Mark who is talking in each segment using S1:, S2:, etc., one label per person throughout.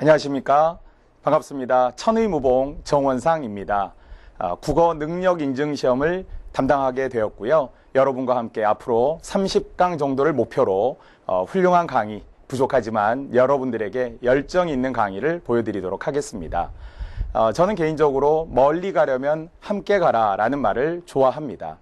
S1: 안녕하십니까. 반갑습니다. 천의무봉 정원상입니다. 국어 능력 인증 시험을 담당하게 되었고요. 여러분과 함께 앞으로 30강 정도를 목표로 훌륭한 강의, 부족하지만 여러분들에게 열정 있는 강의를 보여드리도록 하겠습니다. 저는 개인적으로 멀리 가려면 함께 가라 라는 말을 좋아합니다.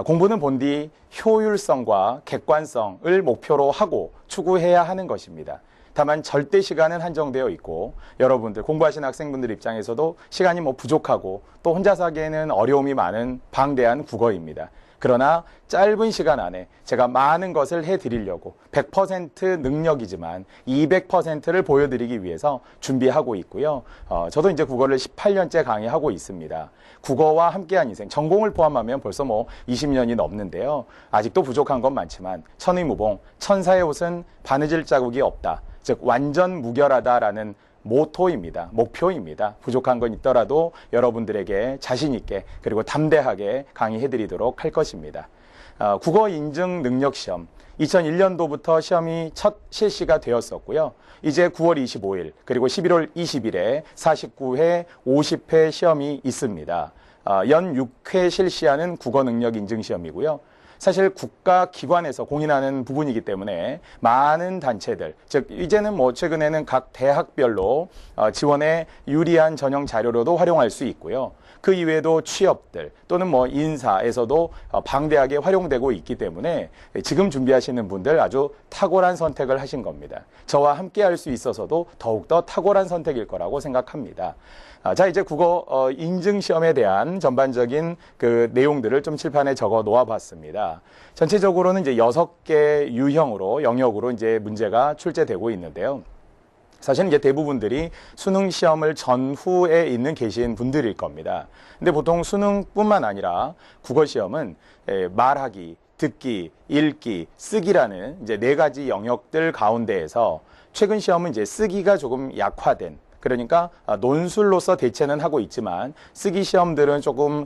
S1: 공부는 본디 효율성과 객관성을 목표로 하고 추구해야 하는 것입니다. 다만 절대 시간은 한정되어 있고 여러분들 공부하시는 학생분들 입장에서도 시간이 부족하고 또 혼자서 하기에는 어려움이 많은 방대한 국어입니다. 그러나 짧은 시간 안에 제가 많은 것을 해드리려고 100% 능력이지만 200%를 보여드리기 위해서 준비하고 있고요. 저도 이제 국어를 18년째 강의하고 있습니다. 국어와 함께한 인생, 전공을 포함하면 벌써 20년이 넘는데요. 아직도 부족한 건 많지만 천의무봉, 천사의 옷은 바느질 자국이 없다. 즉 완전 무결하다라는 모토입니다. 목표입니다. 부족한 건 있더라도 여러분들에게 자신 있게 그리고 담대하게 강의해드리도록 할 것입니다. 국어 인증 능력 시험 2001년도부터 시험이 첫 실시가 되었었고요. 이제 9월 25일 그리고 11월 20일에 49회, 50회 시험이 있습니다. 연 6회 실시하는 국어 능력 인증 시험이고요. 사실 국가기관에서 공인하는 부분이기 때문에 많은 단체들, 즉 이제는 최근에는 각 대학별로 지원에 유리한 전형 자료로도 활용할 수 있고요. 그 이외에도 취업들 또는 인사에서도 방대하게 활용되고 있기 때문에 지금 준비하시는 분들 아주 탁월한 선택을 하신 겁니다. 저와 함께 할 수 있어서도 더욱더 탁월한 선택일 거라고 생각합니다. 자, 이제 국어 인증 시험에 대한 전반적인 그 내용들을 좀 칠판에 적어 놓아 봤습니다. 전체적으로는 이제 6개 유형으로 영역으로 이제 문제가 출제되고 있는데요. 사실은 이제 대부분들이 수능 시험을 전후에 계신 분들일 겁니다. 근데 보통 수능뿐만 아니라 국어 시험은 말하기, 듣기, 읽기, 쓰기라는 이제 4가지 영역들 가운데에서 최근 시험은 이제 쓰기가 조금 약화된, 그러니까 논술로서 대체는 하고 있지만 쓰기 시험들은 조금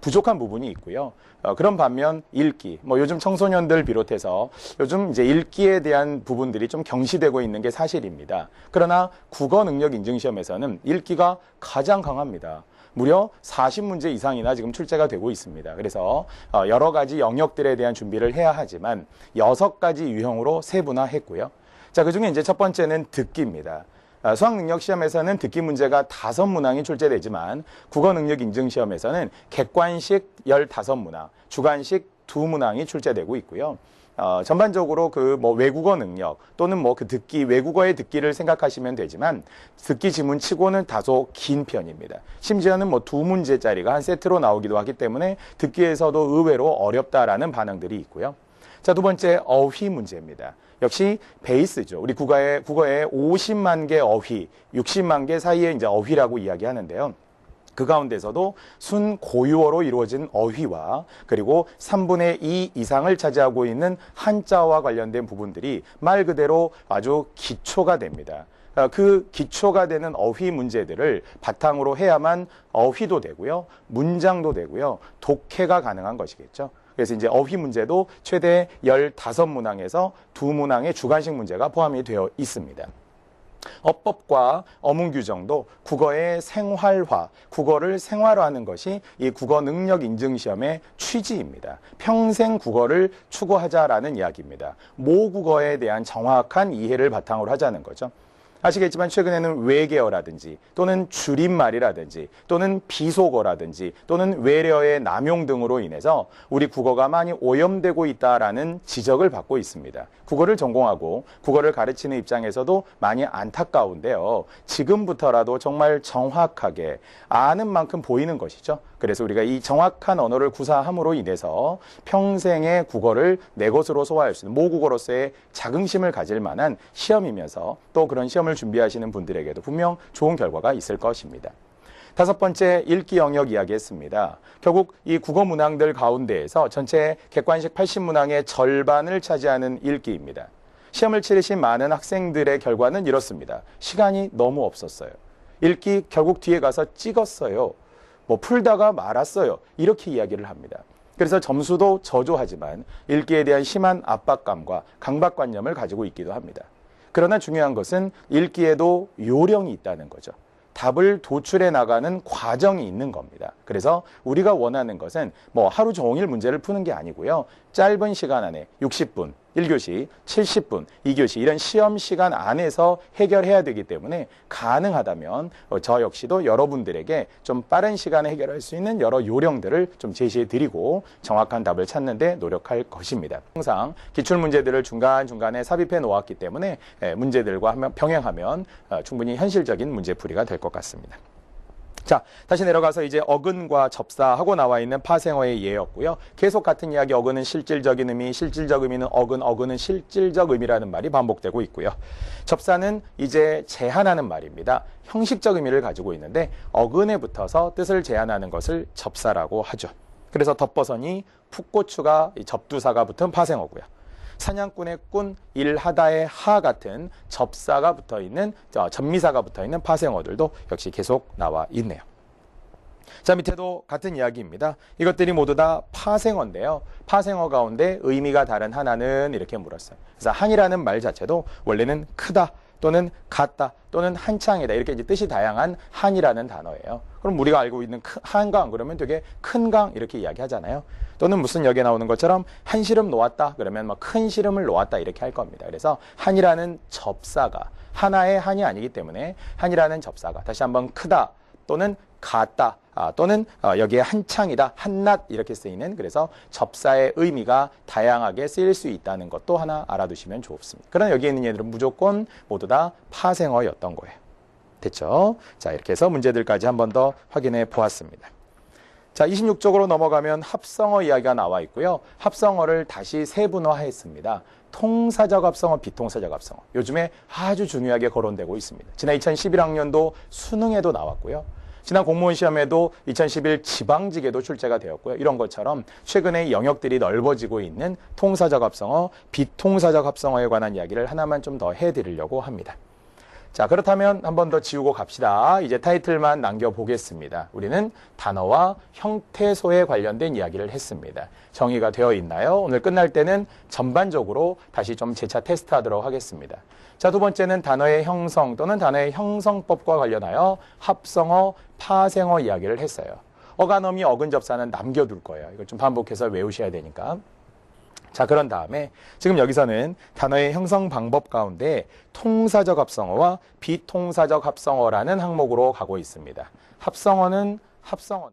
S1: 부족한 부분이 있고요. 그런 반면 읽기, 요즘 청소년들 비롯해서 요즘 이제 읽기에 대한 부분들이 좀 경시되고 있는 게 사실입니다. 그러나 국어 능력 인증 시험에서는 읽기가 가장 강합니다. 무려 40문제 이상이나 지금 출제가 되고 있습니다. 그래서 여러 가지 영역들에 대한 준비를 해야 하지만 6가지 유형으로 세분화했고요. 자, 그중에 이제 첫 번째는 듣기입니다. 수학능력시험에서는 듣기 문제가 5문항이 출제되지만 국어능력인증시험에서는 객관식 15문항, 주관식 2문항이 출제되고 있고요. 전반적으로 외국어 능력 또는 그 듣기, 외국어의 듣기를 생각하시면 되지만 듣기 지문치고는 다소 긴 편입니다. 심지어는 2문제짜리가 한 세트로 나오기도 하기 때문에 듣기에서도 의외로 어렵다라는 반응들이 있고요. 자, 두 번째 어휘 문제입니다. 역시 베이스죠. 우리 국어에 50만 개 어휘, 60만 개 사이에 이제 어휘라고 이야기하는데요. 그 가운데서도 순고유어로 이루어진 어휘와 그리고 3분의 2 이상을 차지하고 있는 한자와 관련된 부분들이 말 그대로 아주 기초가 됩니다. 그 기초가 되는 어휘 문제들을 바탕으로 해야만 어휘도 되고요. 문장도 되고요. 독해가 가능한 것이겠죠. 그래서 이제 어휘 문제도 최대 15문항에서 2문항의 주관식 문제가 포함이 되어 있습니다. 어법과 어문 규정도 국어의 생활화, 국어를 생활화하는 것이 이 국어 능력 인증 시험의 취지입니다. 평생 국어를 추구하자라는 이야기입니다. 모국어에 대한 정확한 이해를 바탕으로 하자는 거죠. 아시겠지만 최근에는 외계어라든지 또는 줄임말이라든지 또는 비속어라든지 또는 외래어의 남용 등으로 인해서 우리 국어가 많이 오염되고 있다라는 지적을 받고 있습니다. 국어를 전공하고 국어를 가르치는 입장에서도 많이 안타까운데요. 지금부터라도 정말 정확하게 아는 만큼 보이는 것이죠. 그래서 우리가 이 정확한 언어를 구사함으로 인해서 평생의 국어를 내 것으로 소화할 수 있는 모국어로서의 자긍심을 가질 만한 시험이면서 또 그런 시험을 준비하시는 분들에게도 분명 좋은 결과가 있을 것입니다. 5번째 읽기 영역 이야기했습니다. 결국 이 국어 문항들 가운데에서 전체 객관식 80문항의 절반을 차지하는 읽기입니다. 시험을 치르신 많은 학생들의 결과는 이렇습니다. 시간이 너무 없었어요. 읽기 결국 뒤에 가서 찍었어요. 풀다가 말았어요. 이렇게 이야기를 합니다. 그래서 점수도 저조하지만 읽기에 대한 심한 압박감과 강박관념을 가지고 있기도 합니다. 그러나 중요한 것은 읽기에도 요령이 있다는 거죠. 답을 도출해 나가는 과정이 있는 겁니다. 그래서 우리가 원하는 것은 뭐 하루 종일 문제를 푸는 게 아니고요. 짧은 시간 안에 60분, 1교시, 70분, 2교시 이런 시험 시간 안에서 해결해야 되기 때문에 가능하다면 저 역시도 여러분들에게 좀 빠른 시간에 해결할 수 있는 여러 요령들을 좀 제시해 드리고 정확한 답을 찾는 데 노력할 것입니다. 항상 기출문제들을 중간중간에 삽입해 놓았기 때문에 문제들과 병행하면 충분히 현실적인 문제풀이가 될 것 같습니다. 자, 다시 내려가서 이제 어근과 접사하고 나와 있는 파생어의 예였고요. 계속 같은 이야기, 어근은 실질적인 의미, 실질적 의미는 어근, 어근은 실질적 의미라는 말이 반복되고 있고요. 접사는 이제 제한하는 말입니다. 형식적 의미를 가지고 있는데 어근에 붙어서 뜻을 제한하는 것을 접사라고 하죠. 그래서 덧버선이 풋고추가 접두사가 붙은 파생어고요. 사냥꾼의 꾼, 일하다의 하 같은 접사가 붙어있는, 접미사가 붙어있는 파생어들도 역시 계속 나와 있네요. 자, 밑에도 같은 이야기입니다. 이것들이 모두 다 파생어인데요. 파생어 가운데 의미가 다른 하나는 이렇게 물었어요. 그래서 한이라는 말 자체도 원래는 크다 또는 같다 또는 한창이다 이렇게 이제 뜻이 다양한 한이라는 단어예요. 그럼 우리가 알고 있는 한강 그러면 되게 큰 강 이렇게 이야기하잖아요. 또는 무슨 여기에 나오는 것처럼 한 시름 놓았다 그러면 뭐 큰 시름을 놓았다 이렇게 할 겁니다. 그래서 한이라는 접사가 하나의 한이 아니기 때문에 한이라는 접사가 다시 한번 크다 또는 같다 또는 여기에 한창이다, 한낱 이렇게 쓰이는 그래서 접사의 의미가 다양하게 쓰일 수 있다는 것도 하나 알아두시면 좋습니다. 그러나 여기에 있는 얘들은 무조건 모두 다 파생어였던 거예요. 됐죠? 자, 이렇게 해서 문제들까지 한 번 더 확인해 보았습니다. 자, 26쪽으로 넘어가면 합성어 이야기가 나와 있고요. 합성어를 다시 세분화했습니다. 통사적 합성어, 비통사적 합성어. 요즘에 아주 중요하게 거론되고 있습니다. 지난 2011학년도 수능에도 나왔고요. 지난 공무원 시험에도 2011 지방직에도 출제가 되었고요. 이런 것처럼 최근에 영역들이 넓어지고 있는 통사적 합성어, 비통사적 합성어에 관한 이야기를 하나만 좀 더 해드리려고 합니다. 자, 그렇다면 한 번 더 지우고 갑시다. 이제 타이틀만 남겨보겠습니다. 우리는 단어와 형태소에 관련된 이야기를 했습니다. 정의가 되어 있나요? 오늘 끝날 때는 전반적으로 다시 좀 재차 테스트하도록 하겠습니다. 자, 두 번째는 단어의 형성 또는 단어의 형성법과 관련하여 합성어, 파생어 이야기를 했어요. 어간어미, 어근접사는 남겨둘 거예요. 이걸 좀 반복해서 외우셔야 되니까. 자, 그런 다음에 지금 여기서는 단어의 형성 방법 가운데 통사적 합성어와 비통사적 합성어라는 항목으로 가고 있습니다. 합성어는 합성어.